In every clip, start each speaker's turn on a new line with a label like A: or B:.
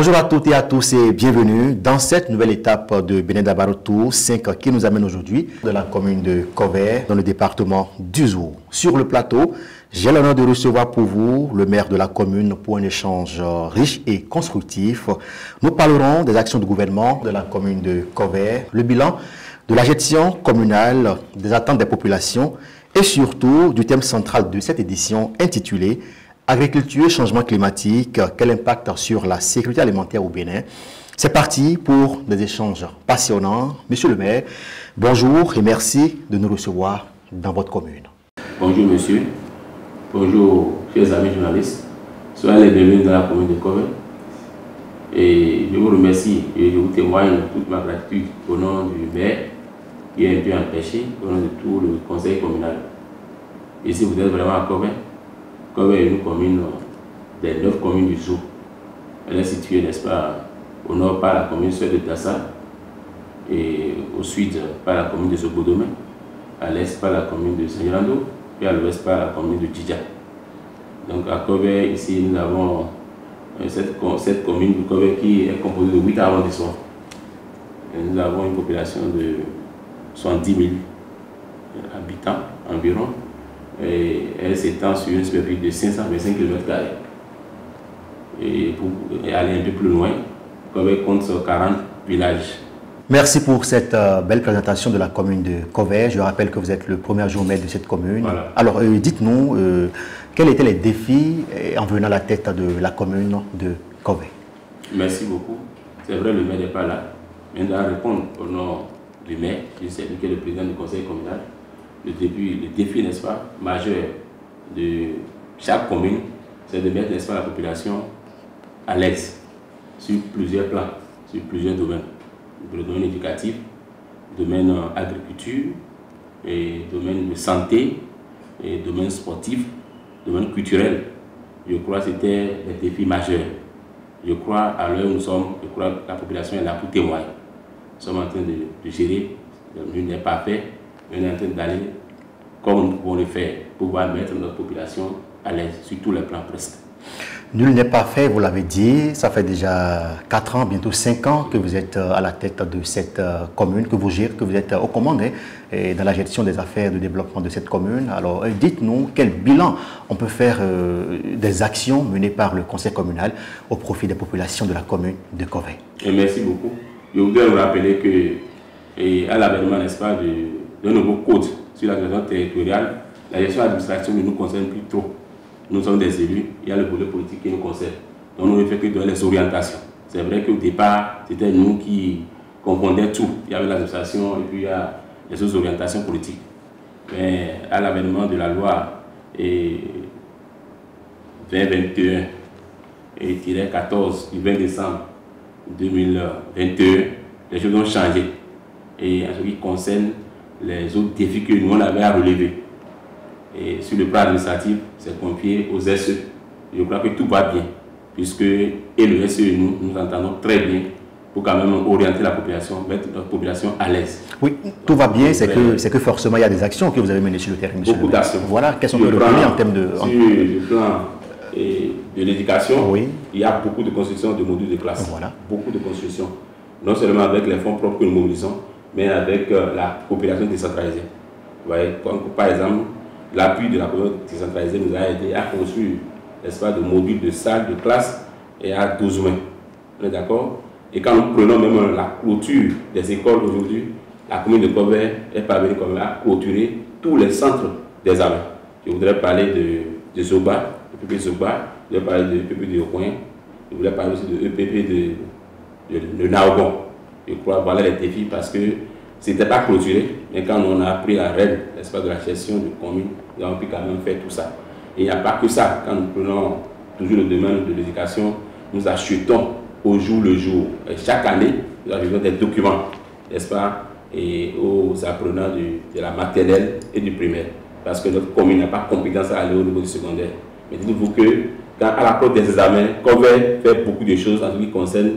A: Bonjour à toutes et à tous et bienvenue dans cette nouvelle étape de Benin Dabaro Tour 5 qui nous amène aujourd'hui de la commune de Kovey dans le département d'Uzo. Sur le plateau, j'ai l'honneur de recevoir pour vous le maire de la commune pour un échange riche et constructif. Nous parlerons des actions du gouvernement de la commune de Kovey, le bilan de la gestion communale, des attentes des populations et surtout du thème central de cette édition intitulé Agriculture, changement climatique, quel impact sur la sécurité alimentaire au Bénin? C'est parti pour des échanges passionnants. Monsieur le maire, bonjour et merci de nous recevoir dans votre commune.
B: Bonjour monsieur, bonjour chers amis journalistes, soyez les bienvenus dans la commune de Kovey. Et je vous remercie et je vous témoigne toute ma gratitude au nom du maire qui est un peu empêché, au nom de tout le conseil communal. Ici vous êtes vraiment à Kovey. Kovey est une commune des 9 communes du Zoo. Elle est située, n'est-ce pas, au nord par la commune de Tassa, et au sud par la commune de Sobodomé, à l'est par la commune de Saint-Yolando, et à l'ouest par la commune de Djidja. Donc à Kovey, ici, nous avons cette commune de Kovey qui est composée de 8 arrondissements. Et nous avons une population de 70 000 habitants environ. Et elle s'étend sur une superficie de 525 km². Et pour aller un peu plus loin, Kovey compte sur 40 villages.
A: Merci pour cette belle présentation de la commune de Kovey. Je rappelle que vous êtes le premier adjoint de cette commune. Voilà. Alors, dites-nous, quels étaient les défis en venant à la tête de la commune de Kovey?
B: Merci beaucoup. C'est vrai, le maire n'est pas là. Mais on doit répondre au nom du maire, qui est le président du conseil communal. Le défi, n'est-ce pas, majeur de chaque commune, c'est de mettre, n'est-ce pas, la population à l'aise sur plusieurs plans, sur plusieurs domaines. Le domaine éducatif, le domaine agriculture, et domaine de santé, et domaine sportif, domaine culturel. Je crois que c'était des défis majeurs. Je crois, à l'heure où nous sommes, je crois que la population est là pour témoigner. Nous sommes en train de gérer, nul n'est pas fait. On est en train d'aller comme nous pouvons le faire pour pouvoir mettre notre population à l'aise sur tous les plans presque.
A: Nul n'est pas fait, vous l'avez dit, ça fait déjà 4 ans, bientôt 5 ans que vous êtes à la tête de cette commune, que vous gérez, que vous êtes aux commandes et dans la gestion des affaires de développement de cette commune. Alors dites-nous quel bilan on peut faire des actions menées par le conseil communal au profit des populations de la commune de Kovey.
B: Merci beaucoup. Je voudrais vous rappeler que à l'avènement, n'est-ce pas, de nouveaux codes sur la gestion territoriale, la gestion administrative ne nous concerne plus trop. Nous sommes des élus, il y a le volet politique qui nous concerne. Donc nous ne faisons que donner les orientations. C'est vrai qu'au départ, c'était nous qui confondions tout. Il y avait l'administration et puis il y a les autres orientations politiques. Mais à l'avènement de la loi 2021 et 14 du 20 décembre 2021, les choses ont changé. Et en ce qui concerne les autres défis que nous on avait à relever. Et sur le plan administratif, c'est confié aux SE. Je crois que tout va bien, puisque et le SE et nous entendons très bien pour quand même orienter la population, mettre notre population à l'aise.
A: Oui, tout va bien, c'est que forcément il y a des actions que vous avez menées sur le terrain.
B: Beaucoup d'actions.
A: Voilà, quelles sont les premières en termes de...
B: Sur le plan de l'éducation, oui, il y a beaucoup de construction de modules de classe. Voilà. Beaucoup de construction. Non seulement avec les fonds propres que nous mobilisons, mais avec la coopération décentralisée. Vous voyez, par exemple, l'appui de la coopération décentralisée nous a aidé à construire l'espace de modules de salles de classe et à 12 mains. On est d'accord? Et quand nous prenons même la clôture des écoles aujourd'hui, la commune de Kovey est parvenue à clôturer tous les centres des armées. Je voudrais parler de Zoba, de EPP Zoba, je voudrais parler de EPP de Rouen, je voudrais parler aussi de EPP de Naogon. Je crois voilà les défis parce que ce n'était pas clôturé, mais quand on a pris la règle, n'est-ce pas, de la gestion de commune, nous avons pu quand même faire tout ça. Et il n'y a pas que ça. Quand nous prenons toujours le domaine de l'éducation, nous achetons au jour le jour. Et chaque année, nous achetons des documents, n'est-ce pas, et aux apprenants de la maternelle et du primaire. Parce que notre commune n'a pas compétence à aller au niveau du secondaire. Mais dites-vous que, quand à l'approche des examens, Kovey fait beaucoup de choses en ce qui concerne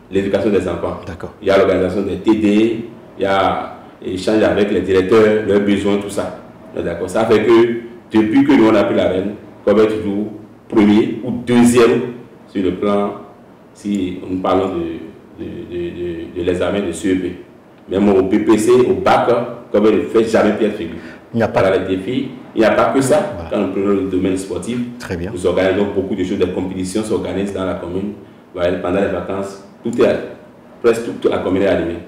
B: l'éducation des enfants. Il y a l'organisation des TD, il y a l'échange avec les directeurs, leurs besoins, tout ça. D'accord. Ça fait que depuis que nous on a pris la reine, Kovey est toujours premier ou deuxième sur le plan si nous parlons de l'examen de CEP. Même au BPC, au bac, comme elle ne fait jamais pierre figure. Il n'y a pas les défis. Il n'y a pas que ça. Voilà. Quand nous prenons le domaine sportif, nous organisons beaucoup de choses, des compétitions s'organisent dans la commune. Voilà, pendant les vacances, presque toute la commune est animée.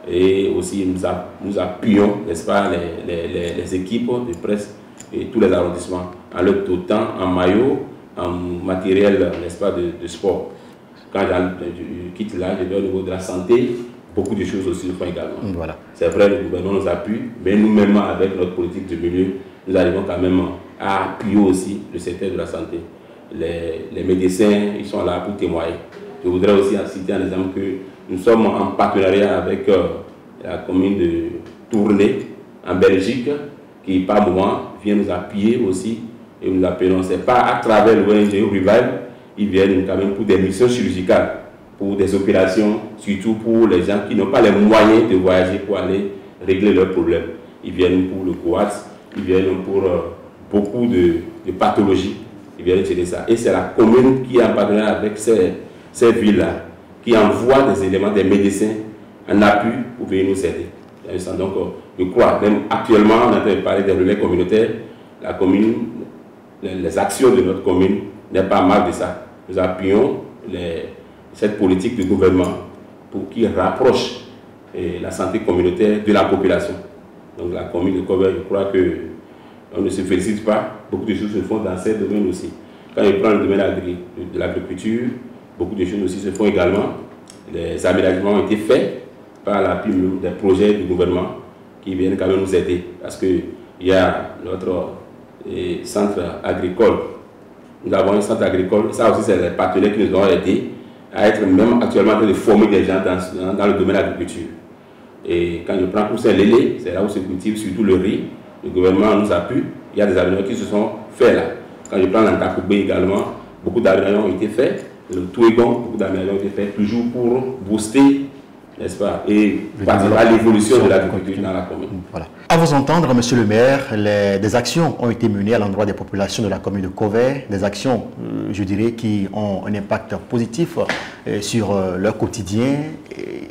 B: Et aussi, nous appuyons, n'est-ce pas, les équipes de presse et tous les arrondissements en leur dotant en maillot, en matériel, n'est-ce pas, de sport. Quand je quitte là, je vais au niveau de la santé. Beaucoup de choses aussi nous font également. Voilà. C'est vrai, le gouvernement nous appuie, mais nous-mêmes, avec notre politique de milieu, nous arrivons quand même à appuyer aussi le secteur de la santé. Les médecins, ils sont là pour témoigner. Je voudrais aussi citer un exemple que nous sommes en partenariat avec la commune de Tournai, en Belgique, qui par moment vient nous appuyer aussi, et nous appelons, c'est pas à travers l'ONG Revive, ils viennent quand même pour des missions chirurgicales, pour des opérations, surtout pour les gens qui n'ont pas les moyens de voyager pour aller régler leurs problèmes. Ils viennent pour le coax, ils viennent pour beaucoup de pathologies, ils viennent gérer ça. Et c'est la commune qui est en partenariat avec ces villes-là, qui envoie des éléments, des médecins en appui pour venir nous aider. Donc, je crois, même actuellement, on est en train de parler des relais communautaires, la commune, les actions de notre commune n'est pas mal de ça. Nous appuyons cette politique du gouvernement pour qu'il rapproche la santé communautaire de la population. Donc la commune de Covert, je crois qu'on ne se félicite pas, beaucoup de choses se font dans ces domaines aussi. Quand on prend le domaine de l'agriculture, beaucoup de choses aussi se font également. Les aménagements ont été faits par l'appui des projets du gouvernement qui viennent quand même nous aider. Parce qu'il y a notre centre agricole. Nous avons un centre agricole, ça aussi c'est les partenaires qui nous ont aidés à être même actuellement en train de former des gens dans le domaine de l'agriculture. Et quand je prends Poussin Lélé, c'est là où se cultive surtout le riz. Le gouvernement nous appuie. Il y a des aménagements qui se sont faits là. Quand je prends l'Antakoubé également, beaucoup d'aménagements ont été faits. Le Touégon, beaucoup d'aménagements ont été faits, toujours pour booster, n'est-ce pas, et participer à l'évolution de l'agriculture dans la commune.
A: Voilà. À vous entendre, monsieur le maire, des actions ont été menées à l'endroit des populations de la commune de Covert, des actions, je dirais, qui ont un impact positif sur leur quotidien. Et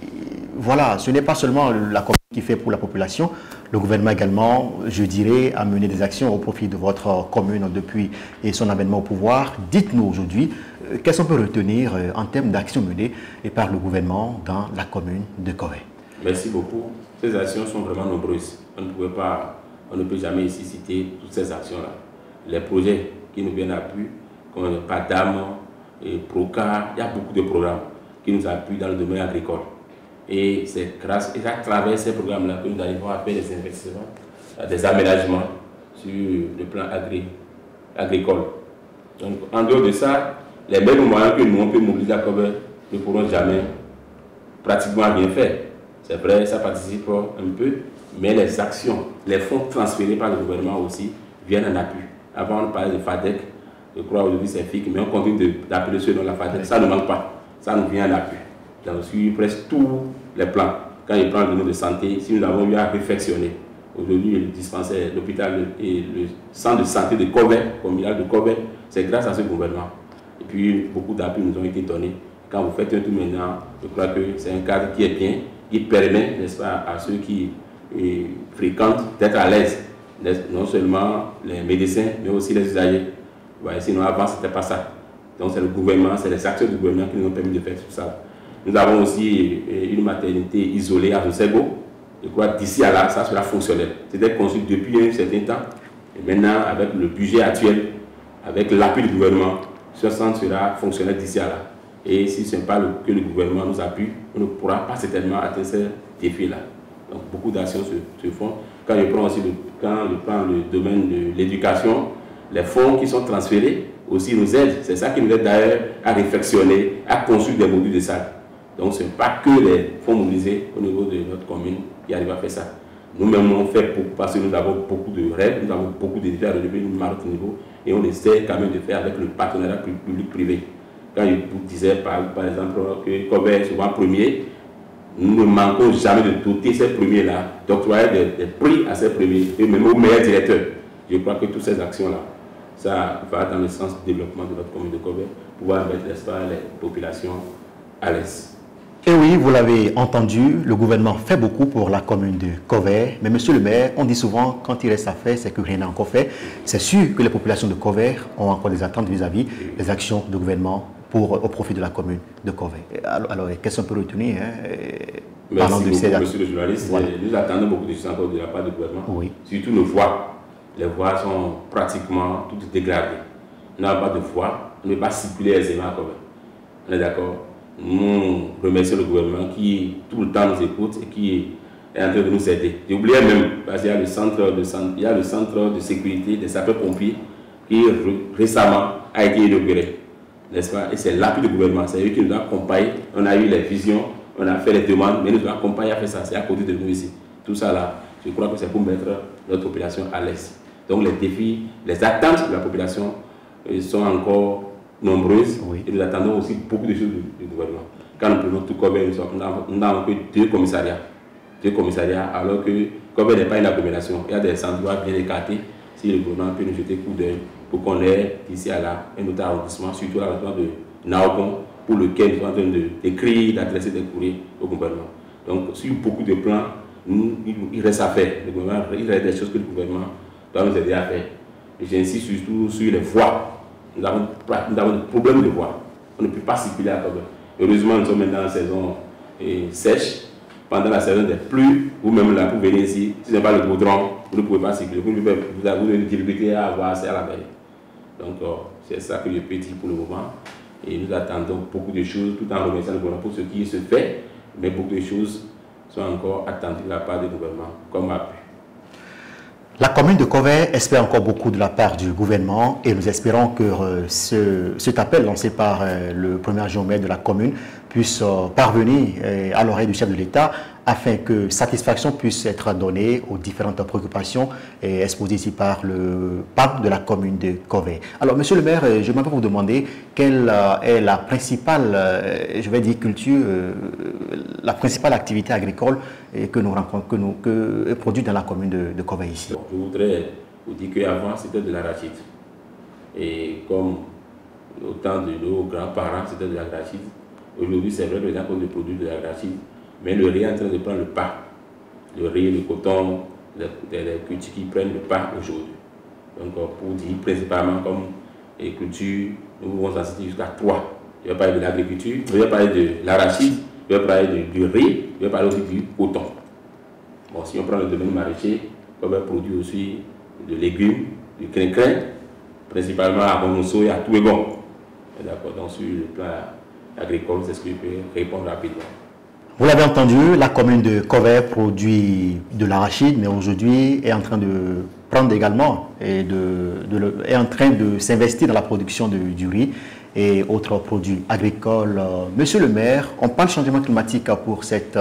A: voilà, ce n'est pas seulement la commune qui fait pour la population, le gouvernement également, je dirais, a mené des actions au profit de votre commune depuis son avènement au pouvoir. Dites-nous aujourd'hui, qu'est-ce qu'on peut retenir en termes d'actions menées par le gouvernement dans la commune de Covert?
B: Merci beaucoup. Ces actions sont vraiment nombreuses. On ne peut jamais ici citer toutes ces actions-là. Les projets qui nous viennent à appui, comme PADAM et PROCA, il y a beaucoup de programmes qui nous appuient dans le domaine agricole. Et c'est grâce à travers ces programmes-là que nous arrivons à faire des investissements, des aménagements sur le plan agricole. Donc, en dehors de ça, les mêmes moyens que nous on peut mobiliser à Covert ne pourront jamais pratiquement rien faire. C'est vrai, ça participe un peu, mais les actions, les fonds transférés par le gouvernement aussi viennent en appui. Avant, on parlait de FADEC, je crois aujourd'hui c'est FIC, mais on continue d'appeler ceux dont la FADEC. Ça ne manque pas, ça nous vient en appui. Dans presque tous les plans. Quand il prend le domaine de santé, si nous avons eu à réflexionner, aujourd'hui le dispensaire, l'hôpital et le centre de santé de Covert, communal de Covert, c'est grâce à ce gouvernement. Et puis beaucoup d'appuis nous ont été donnés. Quand vous faites un tout maintenant, je crois que c'est un cadre qui est bien, qui permet, n'est-ce pas, à ceux qui fréquentent d'être à l'aise. Non seulement les médecins, mais aussi les usagers. Ouais, sinon avant, ce n'était pas ça. Donc c'est le gouvernement, c'est les acteurs du gouvernement qui nous ont permis de faire tout ça. Nous avons aussi une maternité isolée à Rossego. Je crois que d'ici à là, ça sera fonctionnel. C'était conçu depuis un certain temps. Et maintenant, avec le budget actuel, avec l'appui du gouvernement, ce centre sera fonctionnel d'ici à là. Et si ce n'est pas que le gouvernement nous appuie, on ne pourra pas certainement atteindre ces défis-là. Donc beaucoup d'actions se font. Quand je prends le domaine de l'éducation, les fonds qui sont transférés aussi nous aident. C'est ça qui nous aide d'ailleurs à réflexionner, à construire des modules de salle. Donc ce n'est pas que les fonds mobilisés au niveau de notre commune qui arrivent à faire ça. Nous-mêmes, on fait beaucoup parce que nous avons beaucoup de rêves, nous avons beaucoup de défis à relever à notre niveau et on essaie quand même de faire avec le partenariat public-privé. Quand je vous disais par exemple que Covert est souvent premier, nous ne manquons jamais de doter ces premiers-là, d'octroyer des prix à ces premiers et même aux meilleurs directeurs. Je crois que toutes ces actions-là, ça va dans le sens du développement de notre commune de Covert. pouvoir mettre, n'est-ce pas, les populations à l'aise.
A: Et oui, vous l'avez entendu, le gouvernement fait beaucoup pour la commune de Covert. Mais monsieur le maire, on dit souvent, quand il reste à faire, c'est que rien n'a encore fait. C'est sûr que les populations de Covert ont encore des attentes vis-à-vis des actions du gouvernement au profit de la commune de Covert. Alors, qu'est-ce qu'on peut retenir
B: Merci beaucoup, monsieur le journaliste. Voilà. Nous attendons beaucoup de choses encore de la part du gouvernement. Oui. Surtout nos voies. Les voies sont pratiquement toutes dégradées. On n'a pas de voies, on ne peut pas circuler aisément à Covert. On est d'accord? Nous remercions le gouvernement qui tout le temps nous écoute et qui est en train de nous aider. J'oubliais même, parce qu'il y a le centre de sécurité des sapeurs-pompiers qui récemment a été inauguré, n'est-ce pas? Et c'est l'appui du gouvernement, c'est eux qui nous accompagnent. On a eu les visions, on a fait les demandes, mais nous nous accompagnent à faire ça, c'est à côté de nous ici. Tout ça là, je crois que c'est pour mettre notre population à l'aise. Donc les défis, les attentes de la population sont encore nombreuses, oui. Et nous attendons aussi beaucoup de choses du gouvernement. Quand nous prenons tout Covert, nous n'avons que deux commissariats, alors que Covert n'est pas une agglomération. Il y a des endroits bien écartés. Si le gouvernement peut nous jeter coup d'œil pour qu'on ait d'ici à là un autre arrondissement, surtout l'arrondissement de Naokon, pour lequel nous sommes en train d'écrire, d'adresser des courriers au gouvernement. Donc, sur beaucoup de plans, il reste à faire. Le gouvernement, il reste des choses que le gouvernement doit nous aider à faire. Et j'insiste surtout sur les voies. Nous avons des problèmes de voies. On ne peut pas circuler à Covert. Heureusement, nous sommes maintenant en saison sèche. Pendant la saison des pluies, ou même là, pour venir ici, si ce n'est pas le goudron, vous ne pouvez pas circuler. Vous avez une difficulté à avoir accès à la mer. Donc, c'est ça que je peux dire pour le moment. Et nous attendons beaucoup de choses, tout en remerciant le gouvernement pour ce qui se fait. Mais beaucoup de choses sont encore attendues de la part du gouvernement, comme appui.
A: La commune de Covert espère encore beaucoup de la part du gouvernement et nous espérons que cet appel lancé par le premier adjoint maire de la commune puisse parvenir à l'oreille du chef de l'État afin que satisfaction puisse être donnée aux différentes préoccupations exposées ici par le pape de la commune de Covert. Alors, monsieur le maire, je vais vous demander quelle est la principale, je vais dire culture, la principale activité agricole que nous rencontrons, que produit dans la commune de Covert ici.
B: Je voudrais vous dire qu'avant, c'était de l'arachide. Et comme au temps de nos grands-parents, c'était de l'arachide. Aujourd'hui, c'est vrai que les gens ont des produits de l'arachide, mais le riz est en train de prendre le pas. Le riz, le coton, les cultures qui prennent le pas aujourd'hui. Donc, pour dire principalement comme les cultures, nous pouvons en citer jusqu'à 3. Je vais parler de l'agriculture, je vais parler de l'arachide, je vais parler du riz, je vais parler aussi du coton. Bon, si on prend le domaine maraîcher, on va produire aussi de légumes, du crin-crin, principalement à Bonosso et à Touégon. D'accord, donc sur le plan agricole, c'est ce que je peux répondre rapidement.
A: Vous l'avez entendu, la commune de Covert produit de l'arachide, mais aujourd'hui est en train de prendre également et est en train de s'investir dans la production du riz et autres produits agricoles. Monsieur le maire, on parle changement climatique pour cette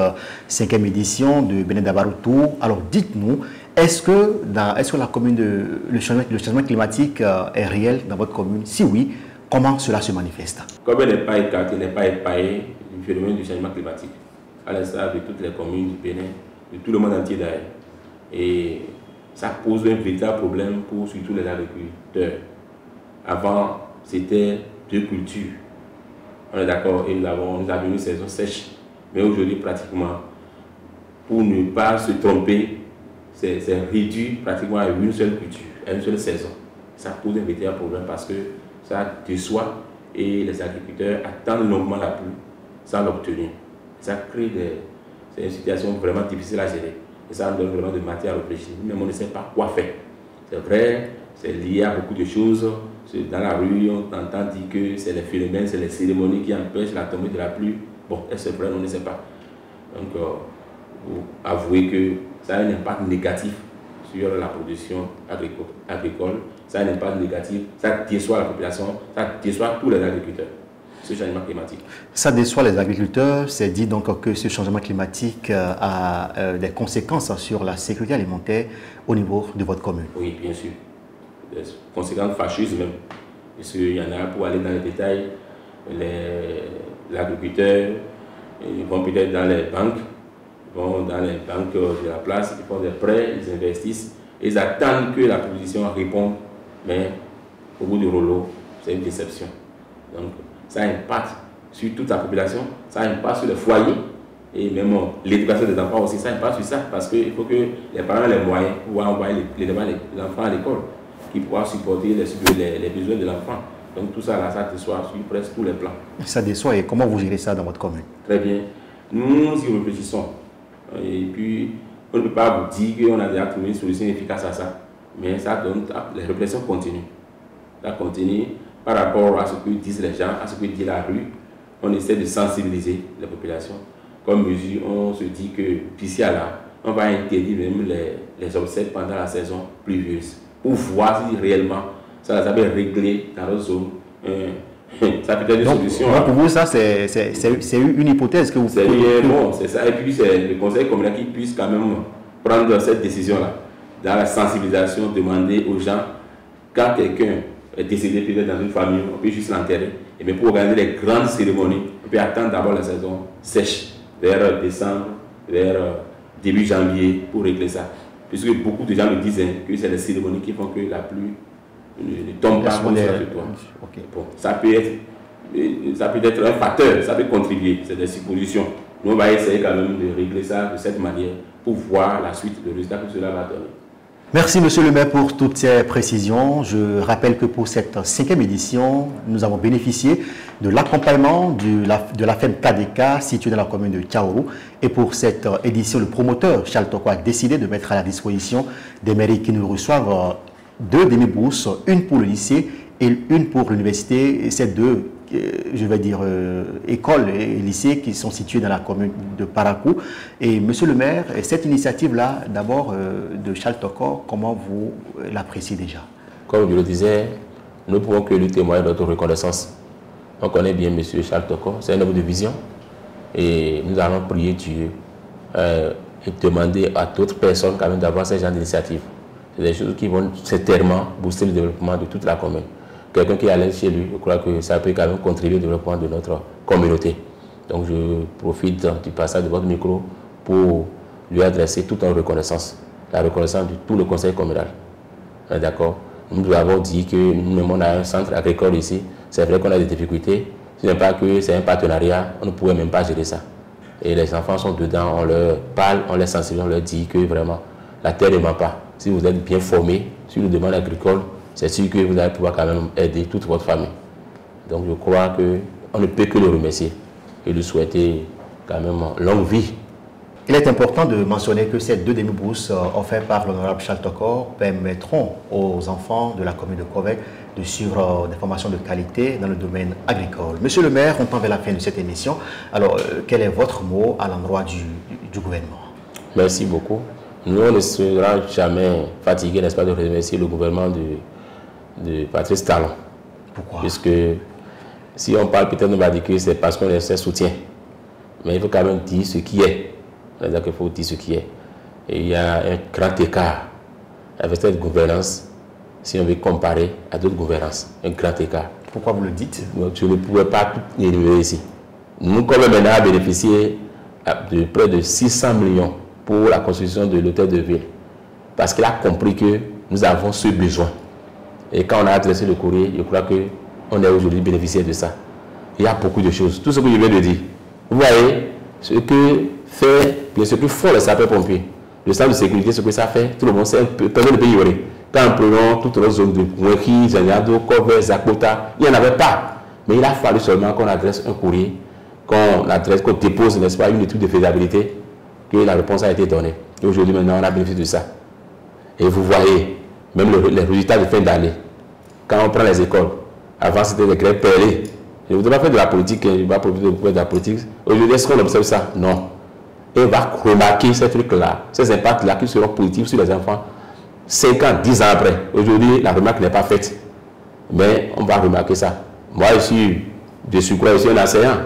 A: 5e édition de Beneda Barotou. Alors dites-nous, est-ce que la commune le changement climatique est réel dans votre commune? Si oui, comment cela se manifeste?
B: Covert n'est pas écarté, n'est pas épargné du phénomène du changement climatique, à l'instar de toutes les communes du Bénin, de tout le monde entier d'ailleurs. Et ça pose un véritable problème pour surtout les agriculteurs. Avant, c'était 2 cultures. On est d'accord, et nous avons une saison sèche. Mais aujourd'hui, pratiquement, pour ne pas se tromper, c'est réduit pratiquement à une seule culture, à une seule saison. Ça pose un véritable problème parce que ça déçoit et les agriculteurs attendent longuement la pluie sans l'obtenir. Ça crée une situation vraiment difficile à gérer. Et ça nous donne vraiment de matière à réfléchir. Mais on ne sait pas quoi faire. C'est vrai, c'est lié à beaucoup de choses. Dans la rue, on entend dire que c'est les phénomènes, c'est les cérémonies qui empêchent la tombée de la pluie. Bon, est-ce vrai, on ne sait pas. Donc, vous avouez que ça a un impact négatif sur la production agricole. Ça a un impact négatif, ça déçoit la population, ça déçoit tous les agriculteurs, ce changement climatique.
A: Ça déçoit les agriculteurs, c'est dit donc que ce changement climatique a des conséquences sur la sécurité alimentaire au niveau de votre commune.
B: Oui, bien sûr. Des conséquences fâcheuses même. Parce qu'il y en a, pour aller dans les détails, l'agriculteur, ils vont peut-être dans les banques, de la place, ils font des prêts, ils investissent, ils attendent que la proposition réponde, mais au bout du rouleau, c'est une déception. Donc, ça impacte sur toute la population, ça impacte sur les foyers, et même l'éducation des enfants aussi, ça impacte sur ça, parce qu'il faut que les parents aient les moyens pour envoyer les enfants à l'école, qui pourra supporter les besoins de l'enfant. Donc tout ça, là, ça déçoit sur presque tous les plans.
A: Ça déçoit, et comment vous gérez ça dans votre commune? Très bien.
B: Nous y réfléchissons. Et puis, on ne peut pas vous dire qu'on a déjà trouvé une solution efficace à ça. Mais ça donne, les réflexions continuent. Ça continue par rapport à ce que disent les gens, à ce que dit la rue. On essaie de sensibiliser la population. Comme mesure, on se dit que d'ici à là, on va interdire même les obsèques pendant la saison pluvieuse pour voir si réellement ça va régler dans notre zone. Ça peut être une solution.
A: Donc pour vous, ça, c'est une hypothèse que vous
B: faites. Bon, c'est ça. Et puis, c'est le conseil communal qui puisse quand même prendre cette décision-là. Dans la sensibilisation, demander aux gens, quand quelqu'un est décédé peut-être dans une famille, on peut juste l'enterrer. Et bien pour organiser les grandes cérémonies, on peut attendre d'abord la saison sèche, vers décembre, vers début janvier, pour régler ça. Puisque beaucoup de gens me disent que c'est les cérémonies qui font que la pluie ne tombe pas sur toi. Okay. Bon, ça peut être un facteur, ça peut contribuer, c'est des suppositions. Nous, on va essayer quand même de régler ça de cette manière pour voir la suite, le résultat que cela va donner.
A: Merci Monsieur le maire pour toutes ces précisions. Je rappelle que pour cette 5e édition, nous avons bénéficié de l'accompagnement de la ferme KDK située dans la commune de Tchaourou. Et pour cette édition, le promoteur Charles Toko a décidé de mettre à la disposition des mairies qui nous reçoivent 2 demi-bourses, une pour le lycée et une pour l'université. Ces 2, je vais dire, écoles et lycées qui sont situés dans la commune de Parakou. Et monsieur le maire, cette initiative-là, d'abord de Charles Toko, comment vous l'appréciez déjà?
C: Comme je le disais, nous ne pouvons que lui témoigner de notre reconnaissance. On connaît bien monsieur Charles Toko, c'est un homme de vision. Et nous allons prier Dieu et demander à d'autres personnes quand même d'avoir ce genre d'initiative. C'est des choses qui vont certainement booster le développement de toute la commune. Quelqu'un qui est à l'aise chez lui, je crois que ça peut quand même contribuer au développement de notre communauté. Donc je profite du passage de votre micro pour lui adresser toute une reconnaissance. La reconnaissance de tout le conseil communal. D'accord? Nous avons dit que nous on a un centre agricole ici. C'est vrai qu'on a des difficultés. Ce n'est pas que c'est un partenariat, on ne pouvait même pas gérer ça. Et les enfants sont dedans, on leur parle, on les sensibilise, on leur dit que vraiment, la terre ne ment pas. Si vous êtes bien formé sur le domaine agricole, c'est sûr que vous allez pouvoir quand même aider toute votre famille. Donc je crois qu'on ne peut que le remercier et lui souhaiter quand même longue vie.
A: Il est important de mentionner que ces 2 demi-bourses offertes par l'honorable Charles Toko permettront aux enfants de la commune de Kovek de suivre des formations de qualité dans le domaine agricole. Monsieur le maire, on tend vers la fin de cette émission. Alors, quel est votre mot à l'endroit du gouvernement?
C: Merci beaucoup. Nous, on ne sera jamais fatigués, n'est-ce pas, de remercier le gouvernement de Patrice Talon.
A: Pourquoi?
C: Puisque si on parle, peut-être on va dire que c'est parce qu'on les soutient. Mais il faut quand même dire ce qui est. C'est-à-dire qu'il faut dire ce qui est. Et il y a un grand écart avec cette gouvernance, si on veut comparer à d'autres gouvernances. Un grand écart.
A: Pourquoi vous le dites?
C: Je ne pouvais pas tout énumérer ici. Nous, comme maintenant, avons bénéficié de près de 600 millions pour la construction de l'hôtel de ville. Parce qu'il a compris que nous avons ce besoin. Et quand on a adressé le courrier, je crois qu'on est aujourd'hui bénéficiaire de ça. Il y a beaucoup de choses. Tout ce que je viens de dire. Vous voyez, ce que fait, bien ce que font les sapeurs-pompiers, le centre de sécurité, ce que ça fait, tout le monde sait, personne ne peut ignorer. Quand nous prenons toute notre zone de Kouenki, Zanyado, Kové, Zakota, il n'y en avait pas. Mais il a fallu seulement qu'on adresse un courrier, qu'on dépose, n'est-ce pas, une étude de faisabilité, que la réponse a été donnée. Et aujourd'hui, maintenant, on a bénéficié de ça. Et vous voyez, même les résultats de fin d'année, quand on prend les écoles, avant c'était des grèves perlées. Je ne voudrais pas faire de la politique, je ne vais pas profiter de la politique. Aujourd'hui, est-ce qu'on observe ça? Non. Et on va remarquer ces trucs-là, ces impacts-là qui seront positifs sur les enfants 5 ans, 10 ans après. Aujourd'hui, la remarque n'est pas faite. Mais on va remarquer ça. Moi, je suis de surcroît, je suis un enseignant.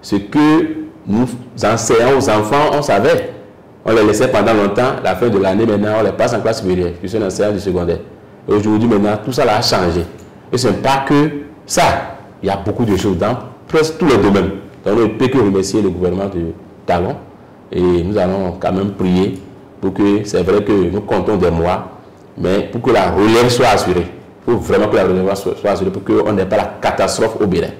C: Ce que nous enseignons aux enfants, on savait. On les laissait pendant longtemps. La fin de l'année, maintenant, on les passe en classe supérieure. Je suis un enseignant du secondaire. Et aujourd'hui, maintenant, tout ça là a changé. Et ce n'est pas que ça. Il y a beaucoup de choses dans presque tous les domaines. Donc, on ne peut que remercier le gouvernement de Talon. Et nous allons quand même prier pour que, c'est vrai que nous comptons des mois, mais pour que la relève soit assurée. Il faut vraiment que la relève soit assurée pour qu'on n'ait pas la catastrophe au Bénin.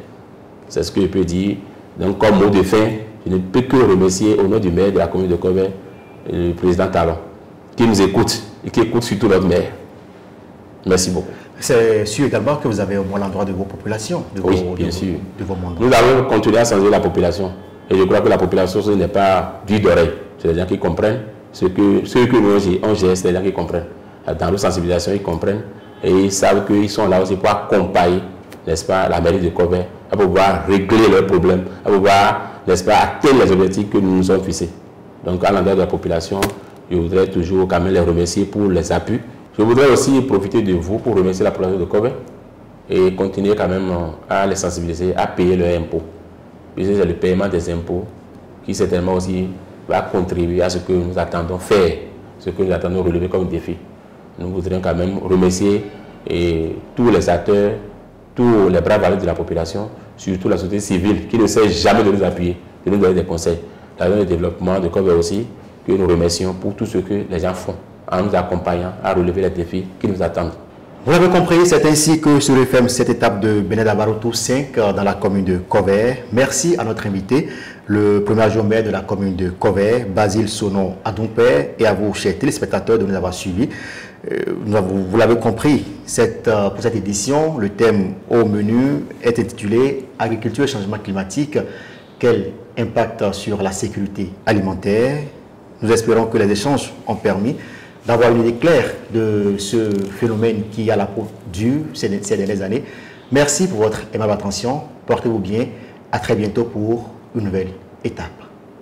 C: C'est ce que je peux dire. Donc, comme mot de fin, je ne peux que remercier au nom du maire de la commune de Covert, le président Talon, qui nous écoute et qui écoute surtout notre maire. Merci beaucoup.
A: C'est sûr également que vous avez au moins l'endroit de vos populations, de
C: oui,
A: vos,
C: bien sûr.
A: De vos mandats.
C: Nous avons continué à changer la population. Et je crois que la population, ce n'est pas vue d'oreille. C'est les gens qui comprennent ceux que nous on gère, c'est les gens qui comprennent. Dans nos sensibilisations, ils comprennent et ils savent qu'ils sont là aussi pour accompagner, n'est-ce pas, la mairie de Covert, à pouvoir régler leurs problèmes, à pouvoir, n'est-ce pas, atteindre les objectifs que nous nous sommes fixés. Donc, à l'endroit de la population, je voudrais toujours quand même les remercier pour les appuis. Je voudrais aussi profiter de vous pour remercier la population de Covert et continuer quand même à les sensibiliser, à payer leurs impôts. Puisque c'est le paiement des impôts qui certainement aussi va contribuer à ce que nous attendons faire, ce que nous attendons relever comme défi. Nous voudrions quand même remercier tous les acteurs, tous les bras valeurs de la population, surtout la société civile qui ne cesse jamais de nous appuyer, de nous donner des conseils. L'agence de développement de Covert aussi, que nous remercions pour tout ce que les gens font en nous accompagnant à relever les défis qui nous attendent.
A: Vous l'avez compris, c'est ainsi que se referme cette étape de Beneda Barotou 5 dans la commune de Covert. Merci à notre invité, le premier adjoint maire de la commune de Covert, Basile Sonon Adoumper, et à vous, chers téléspectateurs, de nous avoir suivis. Vous l'avez compris, pour cette édition, le thème au menu est intitulé « Agriculture et changement climatique, quel impact sur la sécurité alimentaire ?» Nous espérons que les échanges ont permis d'avoir une idée claire de ce phénomène qui a la peau dure ces dernières années. Merci pour votre aimable attention. Portez-vous bien. À très bientôt pour une nouvelle étape.